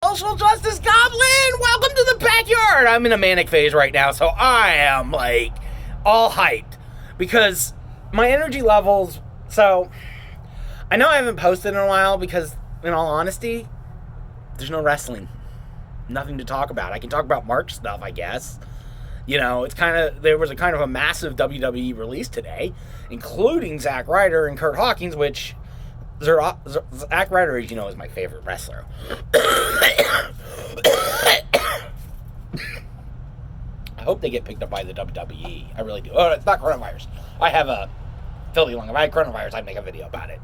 social justice goblin. Welcome to the backyard. I'm in a manic phase right now, so I am like all hyped because my energy levels. So I know I haven't posted in a while because, in all honesty, there's no wrestling, nothing to talk about. I can talk about March stuff, I guess. You know, there was a kind of a massive WWE release today, including Zack Ryder and Kurt Hawkins, which Zack Ryder, as you know, is my favorite wrestler. I hope they get picked up by the WWE. I really do. Oh, it's not coronavirus. I have a filthy lung. If I had coronavirus, I'd make a video about it.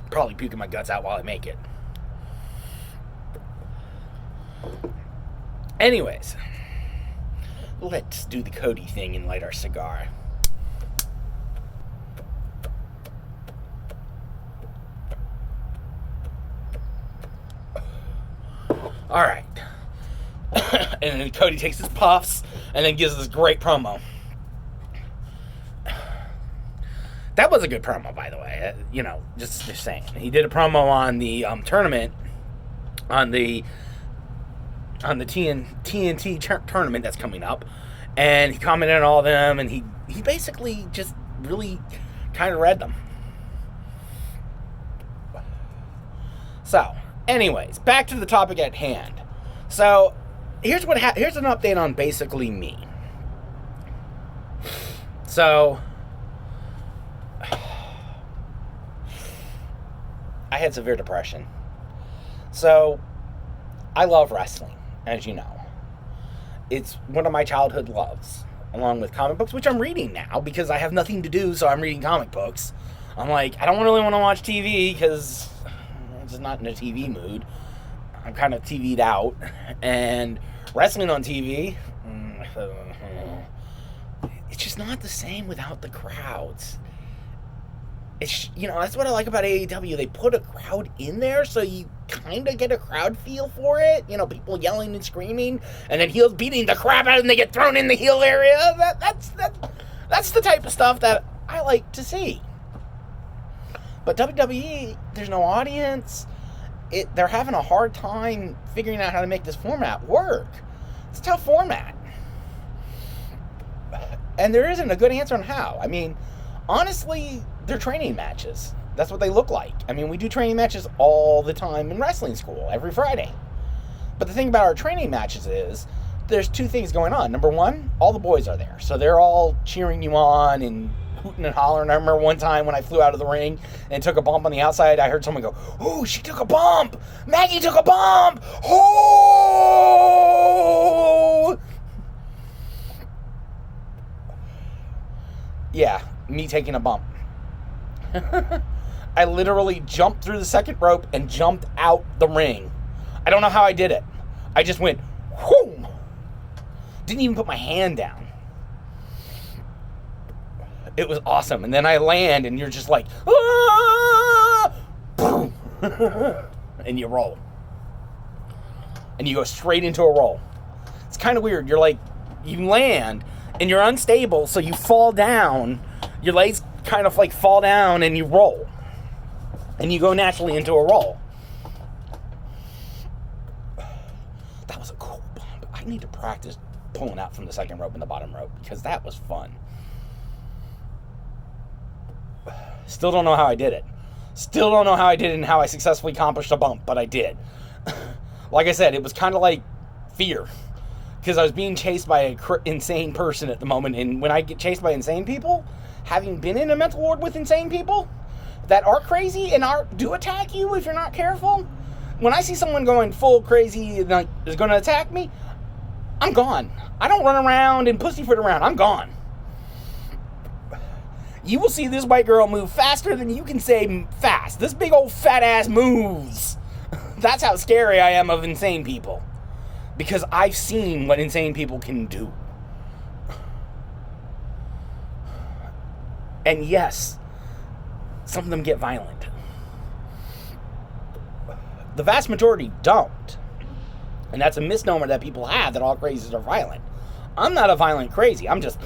Probably puking my guts out while I make it. Anyways, let's do the Cody thing and light our cigar. All right. And then Cody takes his puffs and then gives this great promo. That was a good promo, by the way. You know, just saying. He did a promo on the tournament, on the TNT tournament that's coming up, and he commented on all of them, and he basically just really kind of read them. So, anyways, back to the topic at hand. So, here's an update on basically me. So, I had severe depression. So, I love wrestling, as you know. It's one of my childhood loves, along with comic books, which I'm reading now because I have nothing to do, so I'm reading comic books. I'm like, I don't really want to watch TV because I'm just not in a TV mood. I'm kind of TV'd out, and wrestling on TV, it's just not the same without the crowds. It's, you know, that's what I like about AEW. They put a crowd in there, so you kind of get a crowd feel for it. You know, people yelling and screaming, and then heels beating the crap out, and they get thrown in the heel area. That's the type of stuff that I like to see. But WWE, there's no audience. They're having a hard time figuring out how to make this format work. It's a tough format. And there isn't a good answer on how. I mean, honestly, they're training matches. That's what they look like. I mean, we do training matches all the time in wrestling school, every Friday. But the thing about our training matches is, there's two things going on. Number one, all the boys are there. So they're all cheering you on and hooting and hollering. I remember one time when I flew out of the ring and took a bump on the outside, I heard someone go, "Oh, she took a bump! Maggie took a bump! Oh!" Yeah, me taking a bump. I literally jumped through the second rope and jumped out the ring. I don't know how I did it. I just went, whoom! Didn't even put my hand down. It was awesome. And then I land, and you're just like, ah! Boom! And you roll. And you go straight into a roll. It's kind of weird. You're like, you land, and you're unstable, so you fall down. Your legs kind of like fall down, and you roll. And you go naturally into a roll. That was a cool bump. I need to practice pulling out from the second rope and the bottom rope, because that was fun. Still don't know how I did it. Still don't know how I did it and how I successfully accomplished a bump, but I did. Like I said, it was kind of like fear. Because I was being chased by an insane person at the moment, and when I get chased by insane people, having been in a mental ward with insane people that are crazy and do attack you if you're not careful, when I see someone going full crazy and is going to attack me, I'm gone. I don't run around and pussyfoot around. I'm gone. You will see this white girl move faster than you can say fast. This big old fat ass moves. That's how scary I am of insane people. Because I've seen what insane people can do. And yes, some of them get violent. The vast majority don't. And that's a misnomer that people have, that all crazies are violent. I'm not a violent crazy. I'm just...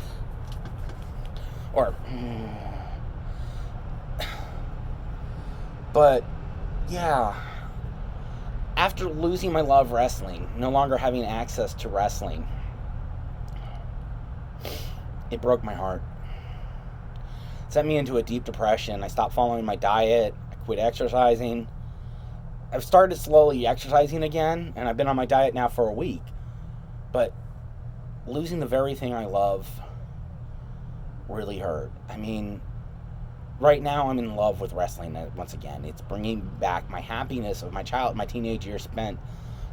But, yeah. after losing my love of wrestling, no longer having access to wrestling, it broke my heart. It sent me into a deep depression. I stopped following my diet. I quit exercising. I've started slowly exercising again, and I've been on my diet now for a week. But losing the very thing I love really hurt. I mean, right now I'm in love with wrestling once again. It's bringing back my happiness of my teenage years spent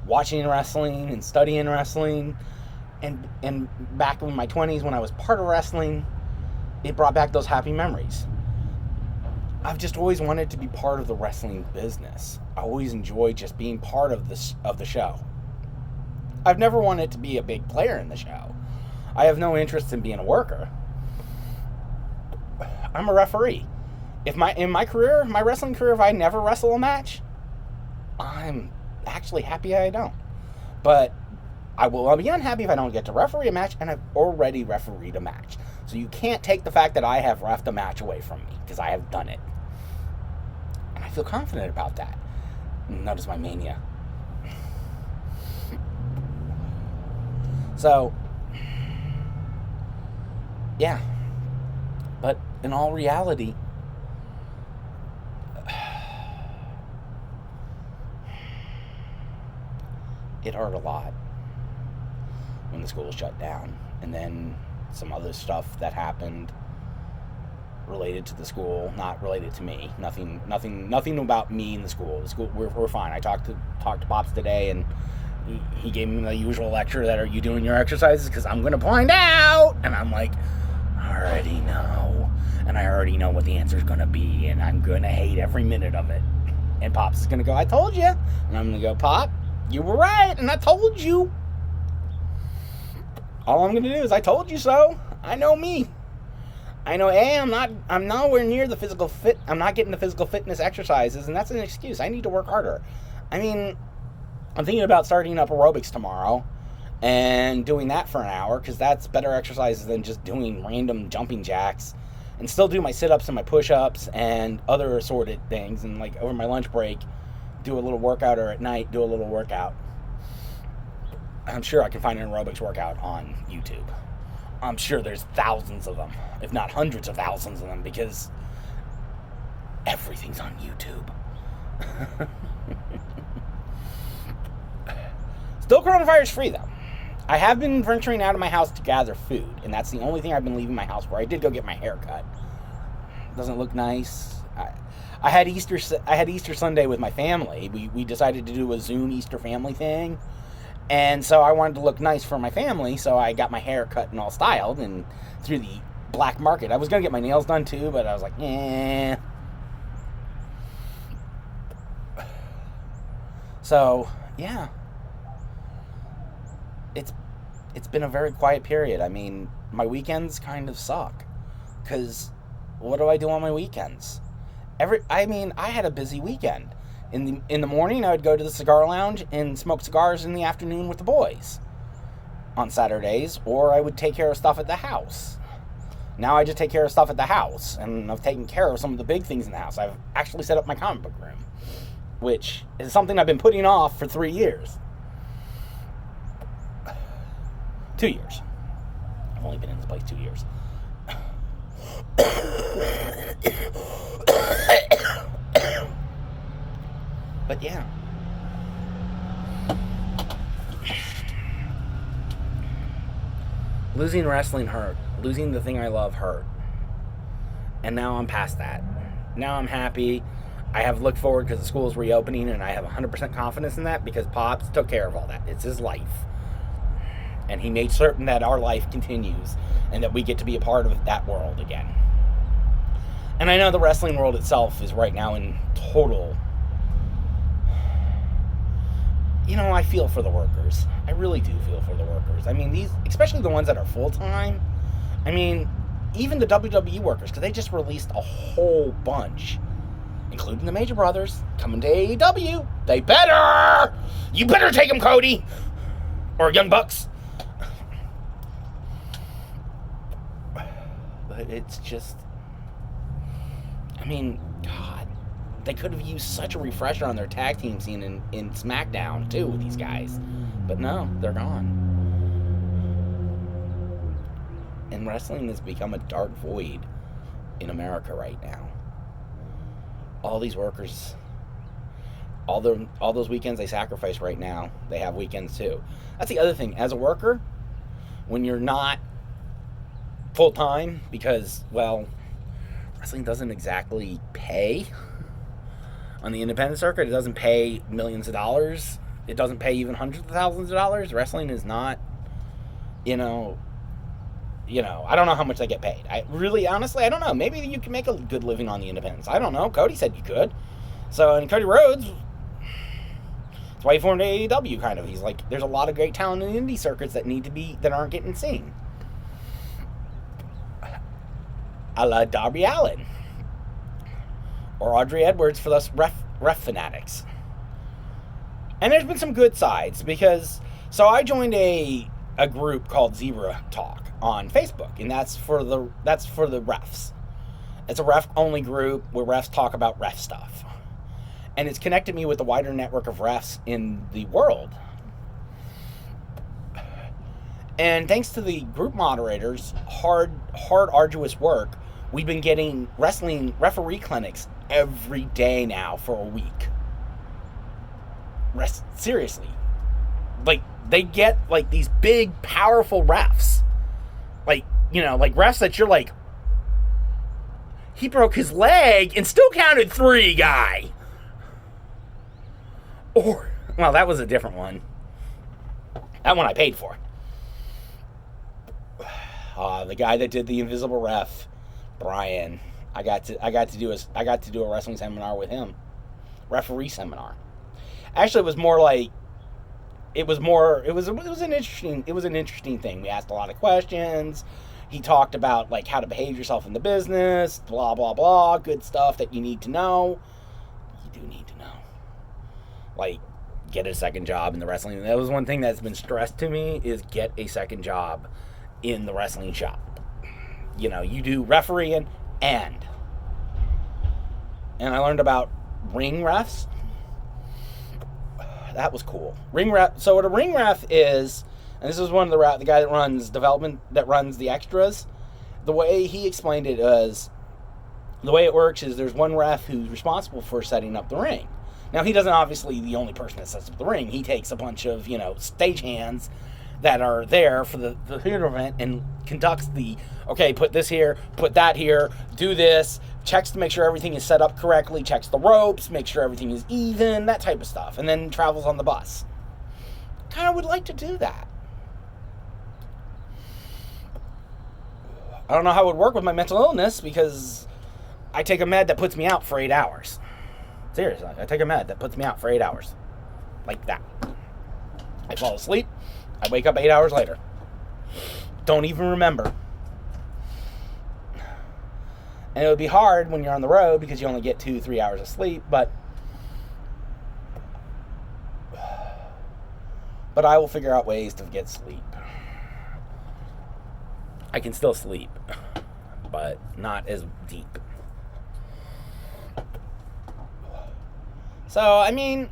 watching wrestling and studying wrestling. And back in my 20s when I was part of wrestling, it brought back those happy memories. I've just always wanted to be part of the wrestling business. I always enjoyed just being part of the show. I've never wanted to be a big player in the show. I have no interest in being a worker. I'm a referee. In my career, my wrestling career, if I never wrestle a match, I'm actually happy I don't. But I'll be unhappy if I don't get to referee a match, and I've already refereed a match. So you can't take the fact that I have reffed a match away from me, because I have done it. And I feel confident about that. Notice my mania. So, yeah. But in all reality, it hurt a lot when the school shut down, and then some other stuff that happened related to the school, not related to me. Nothing about me in the school. The school, we're fine. I talked to Pops today, and he gave me the usual lecture that, are you doing your exercises? Because I'm going to find out. And I'm like, I already know. And I already know what the answer is going to be, and I'm going to hate every minute of it. And Pops is going to go, I told you. And I'm going to go, Pop, you were right, and I told you. All I'm going to do is I told you so. I know me. I know, I'm nowhere near the physical fit. I'm not getting the physical fitness exercises, and that's an excuse. I need to work harder. I mean, I'm thinking about starting up aerobics tomorrow and doing that for an hour, because that's better exercises than just doing random jumping jacks, and still do my sit-ups and my push-ups and other assorted things, and like over my lunch break, do a little workout, or at night, do a little workout. I'm sure I can find an aerobics workout on YouTube. I'm sure there's thousands of them, if not hundreds of thousands of them, because everything's on YouTube. Still coronavirus free, though. I have been venturing out of my house to gather food, and that's the only thing I've been leaving my house for. I did go get my hair cut. Doesn't look nice. I had Easter Sunday with my family. We decided to do a Zoom Easter family thing. And so I wanted to look nice for my family, so I got my hair cut and all styled, and through the black market. I was going to get my nails done too, but I was like, eh. So, yeah. It's been a very quiet period. I mean, my weekends kind of suck, because what do I do on my weekends? I had a busy weekend. In the morning, I would go to the cigar lounge and smoke cigars in the afternoon with the boys on Saturdays, or I would take care of stuff at the house. Now I just take care of stuff at the house, and I've taken care of some of the big things in the house. I've actually set up my comic book room, which is something I've been putting off for 3 years. 2 years. I've only been in this place 2 years. But yeah. Losing wrestling hurt. Losing the thing I love hurt. And now I'm past that. Now I'm happy. I have looked forward because the school is reopening, and I have 100% confidence in that, because Pops took care of all that. It's his life. And he made certain that our life continues and that we get to be a part of that world again. And I know the wrestling world itself is right now in total... I feel for the workers. I really do feel for the workers. I mean, especially the ones that are full-time. I mean, even the WWE workers, because they just released a whole bunch, including the Major Brothers, coming to AEW. You better take them, Cody! Or Young Bucks. But it's just, God, they could have used such a refresher on their tag team scene in SmackDown, too, with these guys. But no, they're gone. And wrestling has become a dark void in America right now. All these workers, all those weekends they sacrifice right now, they have weekends too. That's the other thing. As a worker, when you're not full-time, because, well, wrestling doesn't exactly pay. On the independent circuit, it doesn't pay millions of dollars. It doesn't pay even hundreds of thousands of dollars. Wrestling is not, I don't know how much they get paid. Honestly, I don't know. Maybe you can make a good living on the independents. I don't know. Cody said you could. So, and Cody Rhodes, that's why he formed AEW, kind of. He's like, there's a lot of great talent in the indie circuits that aren't getting seen. A la Darby Allin. Or Audrey Edwards for those ref fanatics. And there's been some good sides, because, so I joined a group called Zebra Talk on Facebook, and that's for the refs. It's a ref-only group where refs talk about ref stuff. And it's connected me with the wider network of refs in the world. And thanks to the group moderators' hard, arduous work, we've been getting wrestling referee clinics every day now for a week. Seriously. Like, they get, like, these big, powerful refs. Like, like refs that you're like, he broke his leg and still counted 3, guy. Or, well, that was a different one. That one I paid for. The guy that did the invisible ref, Brian. I got to do a wrestling seminar with him, referee seminar. Actually, it was an interesting thing. We asked a lot of questions. He talked about, like, how to behave yourself in the business, blah blah blah, good stuff that you need to know. You do need to know, like, get a second job in the wrestling. That was one thing that's been stressed to me, is get a second job in the wrestling shop. You do refereeing and I learned about ring refs. That was cool. Ring ref. So what a ring ref is, and this is one of the guy that runs development, that runs the extras. The way he explained it is, the way it works is there's one ref who's responsible for setting up the ring. Now, he doesn't obviously the only person that sets up the ring. He takes a bunch of stagehands that are there for the theater event and conducts okay, put this here, put that here, do this, checks to make sure everything is set up correctly, checks the ropes, make sure everything is even, that type of stuff, and then travels on the bus. Kind of would like to do that. I don't know how it would work with my mental illness, because I take a med that puts me out for 8 hours. Seriously, I take a med that puts me out for 8 hours. Like that. I fall asleep, I wake up 8 hours later. Don't even remember. And it would be hard when you're on the road, because you only get 2-3 hours of sleep, but I will figure out ways to get sleep. I can still sleep, but not as deep. So, I mean,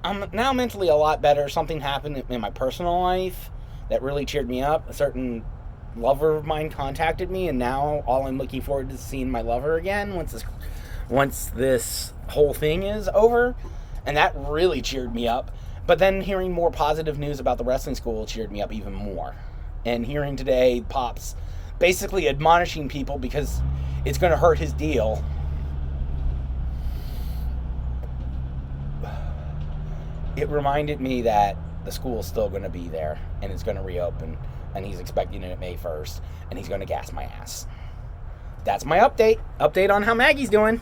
I'm now mentally a lot better. Something happened in my personal life that really cheered me up. A certain lover of mine contacted me, and now all I'm looking forward to is seeing my lover again once this whole thing is over. And that really cheered me up. But then hearing more positive news about the wrestling school cheered me up even more. And hearing today Pops basically admonishing people because it's going to hurt his deal. It reminded me that the school's still going to be there, and it's going to reopen, and he's expecting it May 1st, and he's going to gas my ass. That's my update on how Maggie's doing.